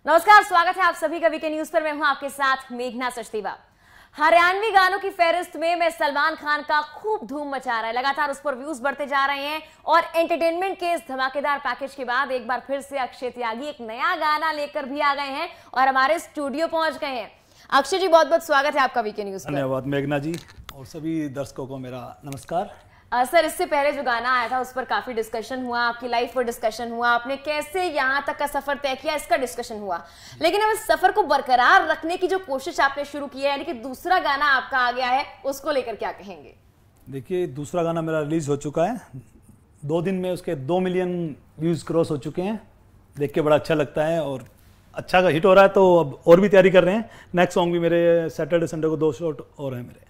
नमस्कार, स्वागत है आप सभी का वीके न्यूज पर। मैं हूं आपके साथ मेघना सचदेवा। हरियाणवी गानों की फहरिस्त में सलमान खान का खूब धूम मचा रहा है। लगातार उस पर व्यूज बढ़ते जा रहे हैं और एंटरटेनमेंट के इस धमाकेदार पैकेज के बाद एक बार फिर से अक्षय त्यागी एक नया गाना लेकर भी आ गए हैं और हमारे स्टूडियो पहुंच गए हैं। अक्षय जी, बहुत बहुत स्वागत है आपका वीके न्यूज पर। धन्यवाद मेघना जी, और सभी दर्शकों को मेरा नमस्कार। सर, इससे पहले जो गाना आया था उस पर काफी डिस्कशन हुआ, आपकी लाइफ पर डिस्कशन हुआ, आपने कैसे यहाँ तक का सफर तय किया इसका डिस्कशन हुआ। लेकिन अब इस सफर को बरकरार रखने की जो कोशिश आपने शुरू की है, यानी कि दूसरा गाना आपका आ गया है, उसको लेकर क्या कहेंगे? देखिए, दूसरा गाना मेरा रिलीज हो चुका है। 2 दिन में उसके 2 मिलियन व्यूज क्रॉस हो चुके हैं। देख के बड़ा अच्छा लगता है और अच्छा हिट हो रहा है, तो अब और भी तैयारी कर रहे हैं। नेक्स्ट सॉन्ग भी मेरे सैटरडे संडे को 2 शॉट और हैं मेरे।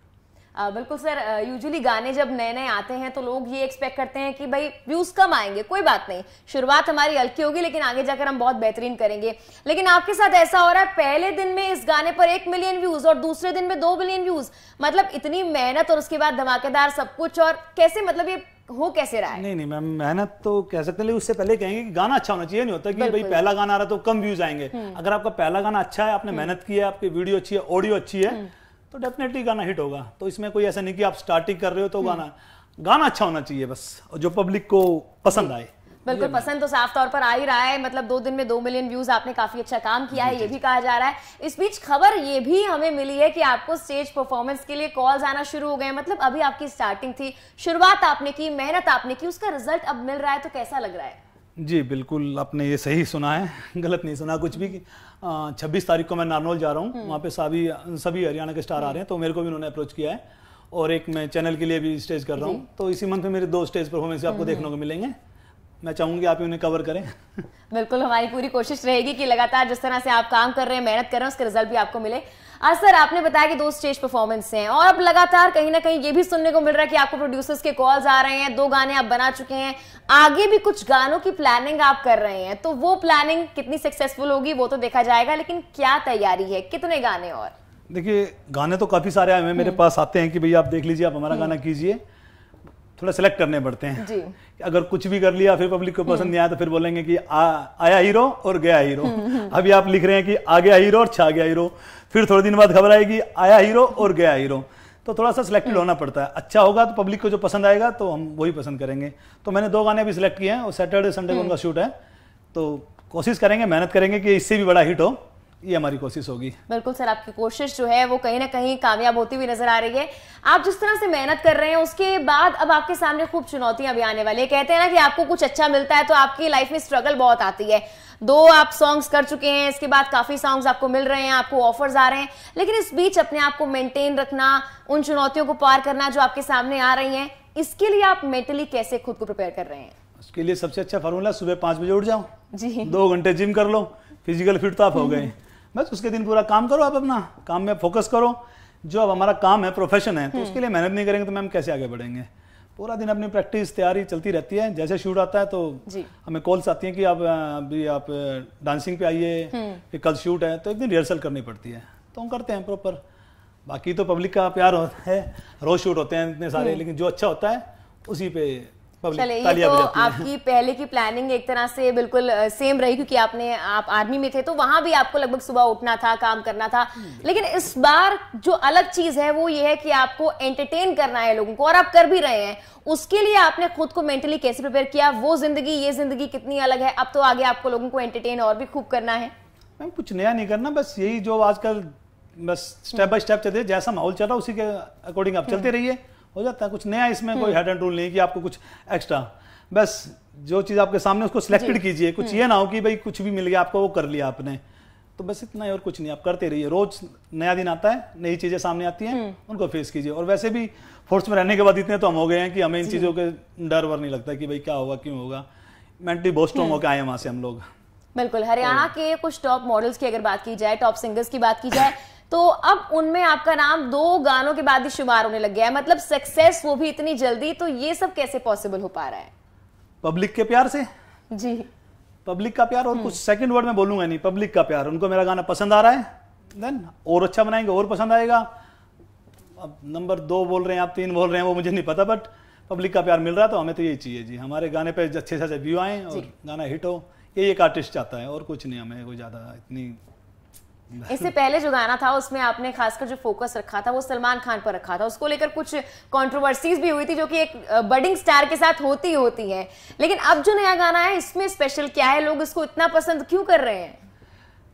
बिल्कुल सर, यूजुअली गाने जब नए नए आते हैं तो लोग ये एक्सपेक्ट करते हैं कि भाई व्यूज कम आएंगे, कोई बात नहीं, शुरुआत हमारी हल्की होगी लेकिन आगे जाकर हम बहुत बेहतरीन करेंगे। लेकिन आपके साथ ऐसा हो रहा है, पहले दिन में इस गाने पर 1 मिलियन व्यूज और दूसरे दिन में 2 मिलियन व्यूज। मतलब इतनी मेहनत और उसके बाद धमाकेदार सब कुछ, और कैसे, मतलब ये हो कैसे रहा है? नहीं मैम, मेहनत तो कह सकते हैं, लेकिन उससे पहले कहेंगे कि गाना अच्छा होना चाहिए। नहीं होता कि भाई पहला गाना आ रहा है तो कम व्यूज आएंगे। अगर आपका पहला गाना अच्छा है, आपने मेहनत की है, आपकी वीडियो अच्छी है, ऑडियो अच्छी है, तो डेफिनेटली गाना हिट होगा। तो इसमें कोई ऐसा नहीं कि आप स्टार्टिंग कर रहे हो तो गाना अच्छा होना चाहिए बस, जो पब्लिक को पसंद आए। बिल्कुल, पसंद तो साफ तौर पर आ ही रहा है। मतलब 2 दिन में 2 मिलियन व्यूज, आपने काफी अच्छा काम किया है, ये भी कहा जा रहा है। इस बीच खबर ये भी हमें मिली है कि आपको स्टेज परफॉर्मेंस के लिए कॉल्स आना शुरू हो गए। मतलब अभी आपकी स्टार्टिंग थी, शुरुआत आपने की, मेहनत आपने की, उसका रिजल्ट अब मिल रहा है, तो कैसा लग रहा है? जी बिल्कुल, आपने ये सही सुना है, गलत नहीं सुना कुछ भी। 26 तारीख को मैं नारनौल जा रहा हूँ, वहाँ पे सभी हरियाणा के स्टार आ रहे हैं, तो मेरे को भी उन्होंने अप्रोच किया है। और एक मैं चैनल के लिए भी स्टेज कर रहा हूँ, तो इसी मंथ में मेरे 2 स्टेज परफॉर्मेंस आपको देखने को मिलेंगे। मैं चाहूंगी आप ही उन्हें कवर करें। बिल्कुल, हमारी पूरी कोशिश रहेगी कि लगातार जिस तरह से आप काम कर रहे हैं, मेहनत कर रहे हैं, उसके रिजल्ट भी आपको मिले। आज सर, आपने बताया कि 2 स्टेज परफॉर्मेंस हैं और अब लगातार कहीं ना कहीं ये भी सुनने को मिल रहा है कि आपको प्रोड्यूसर्स के कॉल्स आ रहे हैं, 2 गाने आप बना चुके हैं, आगे भी कुछ गानों की प्लानिंग आप कर रहे हैं। तो वो प्लानिंग कितनी सक्सेसफुल होगी वो तो देखा जाएगा, लेकिन क्या तैयारी है, कितने गाने? और देखिए, गाने तो काफी सारे आए हैं मेरे पास, आते हैं कि भैया आप देख लीजिए, आप हमारा गाना कीजिए। थोड़ा सेलेक्ट करने पड़ते हैं जी। अगर कुछ भी कर लिया फिर पब्लिक को पसंद नहीं आया तो फिर बोलेंगे कि आया हीरो और गया हीरो। अभी आप लिख रहे हैं कि आ गया हीरो और छा गया हीरो, फिर थोड़े दिन बाद खबर आएगी आया हीरो और गया हीरो। तो थोड़ा सा सिलेक्टेड होना पड़ता है। अच्छा होगा तो पब्लिक को जो पसंद आएगा तो हम वही पसंद करेंगे। तो मैंने 2 गाने भी सिलेक्ट किए हैं और सैटरडे संडे को उनका शूट है, तो कोशिश करेंगे, मेहनत करेंगे कि इससे भी बड़ा हिट हो, ये हमारी कोशिश होगी। बिल्कुल सर, आपकी कोशिश जो है वो कहीं ना कहीं कामयाब होती हुई नजर आ रही है। आप जिस तरह से मेहनत कर रहे हैं उसके बाद अब आपके सामने खूब चुनौतियां भी आने वाली है। कहते हैं ना कि आपको कुछ अच्छा मिलता है तो आपकी लाइफ में स्ट्रगल बहुत आती है। 2 आप सॉन्ग्स कर चुके हैं, इसके बाद काफी सॉन्ग्स आपको मिल रहे हैं, आपको ऑफर्स आ रहे हैं, लेकिन इस बीच अपने आप को मेंटेन रखना, उन चुनौतियों को पार करना जो आपके सामने आ रही हैं, इसके लिए आप मेंटली कैसे खुद को प्रिपेयर कर रहे हैं? उसके लिए सबसे अच्छा फार्मूला, सुबह 5 बजे उठ जाओ जी, 2 घंटे जिम कर लो, फिजिकल फिट तो आप हो गए। बस उसके दिन पूरा काम करो, आप अपना काम में फोकस करो। जो अब हमारा काम है, प्रोफेशन है, तो उसके लिए मेहनत नहीं करेंगे तो मैम कैसे आगे बढ़ेंगे? पूरा दिन अपनी प्रैक्टिस तैयारी चलती रहती है। जैसे शूट आता है तो हमें कॉल्स आती हैं कि आप डांसिंग पे आइए, फिर कल शूट है, तो एक दिन रिहर्सल करनी पड़ती है, तो हम करते हैं प्रॉपर। बाकी तो पब्लिक का प्यार है, रोज शूट होते हैं इतने सारे, लेकिन जो अच्छा होता है उसी पे चले, ये तो आपकी पहले की प्लानिंग एक तरह से बिल्कुल सेम रही, क्योंकि आप आर्मी में थे तो वहां भी आपको लगभग सुबह उठना था, काम करना था। लेकिन इस बार जो अलग चीज है वो ये है कि आपको एंटरटेन करना है लोगों को, और आप कर भी रहे हैं। उसके लिए आपने खुद को मेंटली कैसे प्रिपेयर किया? वो जिंदगी ये जिंदगी कितनी अलग है, अब तो आगे आपको लोगों को एंटरटेन और भी खूब करना है। मैम कुछ नया नहीं करना, बस यही जो आजकल बस स्टेप बाय स्टेप चलते, जैसा माहौल चल रहा है उसी के अकॉर्डिंग आप चलते रहिए, हो जाता है। कुछ नया इसमें कोई हेड एंड रूल नहीं कि आपको कुछ एक्स्ट्रा, बस जो चीज आपके सामने उसको सिलेक्टेड कीजिए। कुछ ये ना हो कि भाई कुछ भी मिल गया आपको, वो कर लिया आपने, तो बस इतना ही और कुछ नहीं। आप करते रहिए, रोज नया दिन आता है, नई चीजें सामने आती हैं, उनको फेस कीजिए। और वैसे भी फोर्स में रहने के बाद इतने तो हम हो गए हैं कि हमें इन चीजों के डर वर नहीं लगता कि भाई क्या होगा, क्यों होगा। मेंटली बहुत स्ट्रॉन्ग होकर आए हैं वहां से हम लोग। बिल्कुल, हरियाणा के कुछ टॉप मॉडल्स की अगर बात की जाए, टॉप सिंगर्स की बात की जाए, तो अब उनमें आपका नाम 2 गानों के बाद ही शुमार होने लग गया है। मतलब सक्सेस वो भी इतनी जल्दी, तो ये सब कैसे पॉसिबल हो पा रहा है? पब्लिक के प्यार से जी, पब्लिक का प्यार। और कुछ सेकंड वर्ड में बोलूंगा नहीं, पब्लिक का प्यार। उनको मेरा गाना पसंद आ रहा है, देन और अच्छा बनाएंगे, और पसंद आएगा। अब नंबर 2 बोल रहे हैं आप, 3 बोल रहे हैं, वो मुझे नहीं पता, बट पब्लिक का प्यार मिल रहा है तो हमें तो यही चाहिए जी। हमारे गाने पे अच्छे से व्यू आए और गाना हिट हो, कि एक आर्टिस्ट चाहता है, और कुछ नहीं, हमें कोई ज्यादा इतनी। इससे पहले जो गाना था उसमें आपने खासकर जो फोकस रखा था वो सलमान खान पर रखा था, उसको लेकर कुछ कंट्रोवर्सीज भी हुई थी जो कि एक बडिंग स्टार के साथ होती है, लेकिन अब जो नया गाना है इसमें स्पेशल क्या है, लोग इसको इतना पसंद क्यों कर रहे हैं?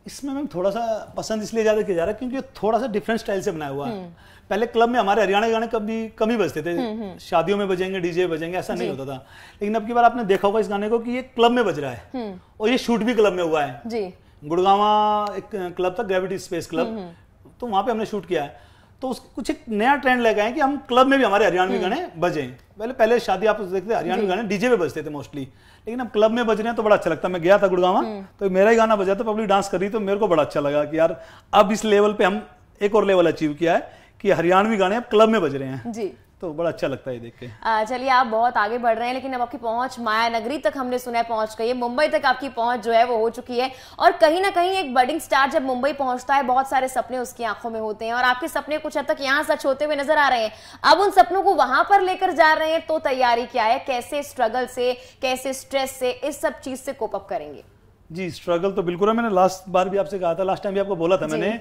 इसमें मैम थोड़ा सा पसंद इसलिए ज्यादा किया जा रहा है क्योंकि थोड़ा सा डिफरेंट स्टाइल से बनाया हुआ है। पहले क्लब में हमारे हरियाणा गाने कभी कम ही बजते थे, शादियों में बजेंगे, डीजे बजेंगे, ऐसा नहीं होता था। लेकिन अब की बार आपने देखा होगा इस गाने को कि ये क्लब में बज रहा है, और ये शूट भी क्लब में हुआ है जी। गुड़गावा एक क्लब था, ग्रेविटी स्पेस क्लब, तो वहां पे हमने शूट किया है। तो कुछ एक नया ट्रेंड लेके आए कि हम क्लब में भी हमारे हरियाणवी गाने बजे। पहले शादी आप देखते हरियाणवी गाने डीजे पे बजते थे मोस्टली, लेकिन अब क्लब में बज रहे हैं तो बड़ा अच्छा लगता है। मैं गया था गुड़गावा, तो मेरा ही गाना बजा था, पब्लिक डांस कर रही, तो मेरे को बड़ा अच्छा लगा कि यार अब इस लेवल पे हम एक और लेवल अचीव किया है कि हरियाणवी गाने अब क्लब में बज रहे हैं जी। तो बड़ा अच्छा लगता है देख के। चलिए, आप बहुत आगे बढ़ रहे हैं, लेकिन अब आपकी पहुंच माया नगरी तक हमने सुना है पहुंच गई है, मुंबई तक आपकी पहुंच जो है वो हो चुकी है। और कहीं ना कहीं एक बडिंग स्टार जब मुंबई पहुंचता है, बहुत सारे सपने उसकी आंखों में होते हैं, और आपके सपने कुछ हद तक यहाँ सच होते हुए नजर आ रहे हैं। अब उन सपनों को वहां पर लेकर जा रहे हैं, तो तैयारी क्या है, कैसे स्ट्रगल से, कैसे स्ट्रेस से, इस सब चीज से कोप अप करेंगे? जी, स्ट्रगल तो बिल्कुल है। मैंने लास्ट बार भी आपसे कहा था, लास्ट टाइम भी आपको बोला था मैंने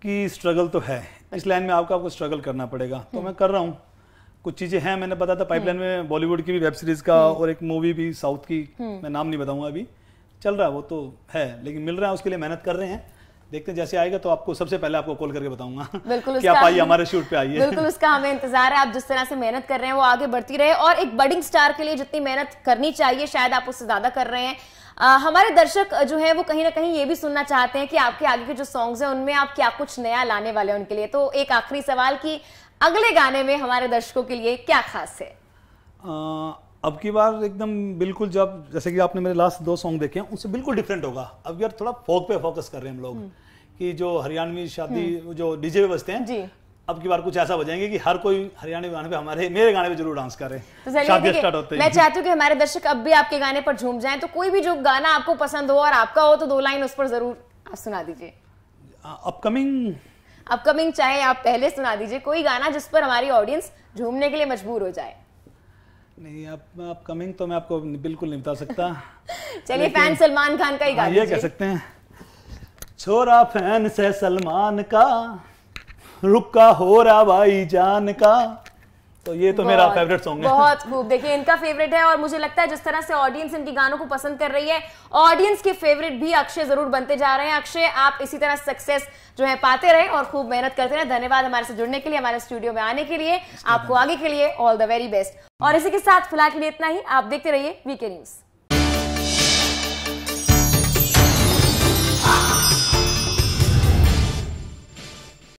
कि स्ट्रगल तो है, इस लाइन में आपको स्ट्रगल करना पड़ेगा, तो मैं कर रहा हूँ। कुछ चीजें हैं, मैंने बताया था पाइपलाइन में बॉलीवुड की भी वेब सीरीज का और एक मूवी भी साउथ की, मैं नाम नहीं बताऊंगा, अभी चल रहा है वो तो है, लेकिन मिल रहा है, उसके लिए मेहनत कर रहे हैं। देखते हैं जैसे आएगा तो आपको सबसे पहले आपको कॉल करके बताऊंगा। बिल्कुल, कि आप आइए हमारे शूट पे आइए। बिल्कुल, उसका हमें इंतजार है। आप जिस तरह से मेहनत कर रहे हैं वो आगे बढ़ती रहे, और एक बडिंग स्टार के लिए जितनी मेहनत करनी चाहिए शायद आप उससे ज्यादा कर रहे हैं। हमारे दर्शक जो है वो कहीं ना कहीं ये भी सुनना चाहते हैं कि आपके आगे के जो सॉन्ग्स हैं उनमें आप क्या कुछ नया लाने वाले हैं उनके लिए। तो एक आखिरी सवाल कि अगले गाने में हमारे दर्शकों के लिए क्या खास है? अब की बार एकदम बिल्कुल, जब जैसे कि आपने मेरे लास्ट 2 सॉन्ग देखे हैं उनसे बिल्कुल डिफरेंट होगा। अब यार थोड़ा फोक पे फोकस कर रहे हैं हम लोग, कि जो हरियाणवी शादी जो डीजे पे बजते हैं जी, अब की बार कुछ ऐसा बजाएंगे कि हर कोई हरियाणवी गाने पे मेरे गाने पे जरूर डांस करे। तो स्टार्ट होते हैं। मैं चाहती हूँ कि हमारे दर्शक अब भी आपके गाने पर झूम जाएं, तो कोई भी जो गाना आपको पसंद हो और आपका हो तो 2 लाइन उस पर जरूर सुना दीजिए। अपकमिंग चाहे आप पहले सुना दीजिए, कोई गाना जिस पर हमारी ऑडियंस झूमने के लिए मजबूर हो जाए। नहीं, अपकमिंग तो मैं आपको बिल्कुल नहीं बता सकता। चलिए, फैन सलमान खान का ही गा दीजिए। ये कह सकते हैं, छोरा फैन से सलमान का, रुका हो रहा भाई जान का, तो ये तो मेरा फेवरेट सॉन्ग है। बहुत खूब। देखिए, इनका फेवरेट है, और मुझे लगता है जिस तरह से ऑडियंस इनके गानों को पसंद कर रही है, ऑडियंस के फेवरेट भी अक्षय जरूर बनते जा रहे हैं। अक्षय, आप इसी तरह सक्सेस जो है पाते रहे और खूब मेहनत करते रहे। धन्यवाद हमारे से जुड़ने के लिए, हमारे स्टूडियो में आने के लिए। आपको आगे के लिए ऑल द वेरी बेस्ट। और इसी के साथ फिलहाल के लिए इतना ही। आप देखते रहिए वीके न्यूज।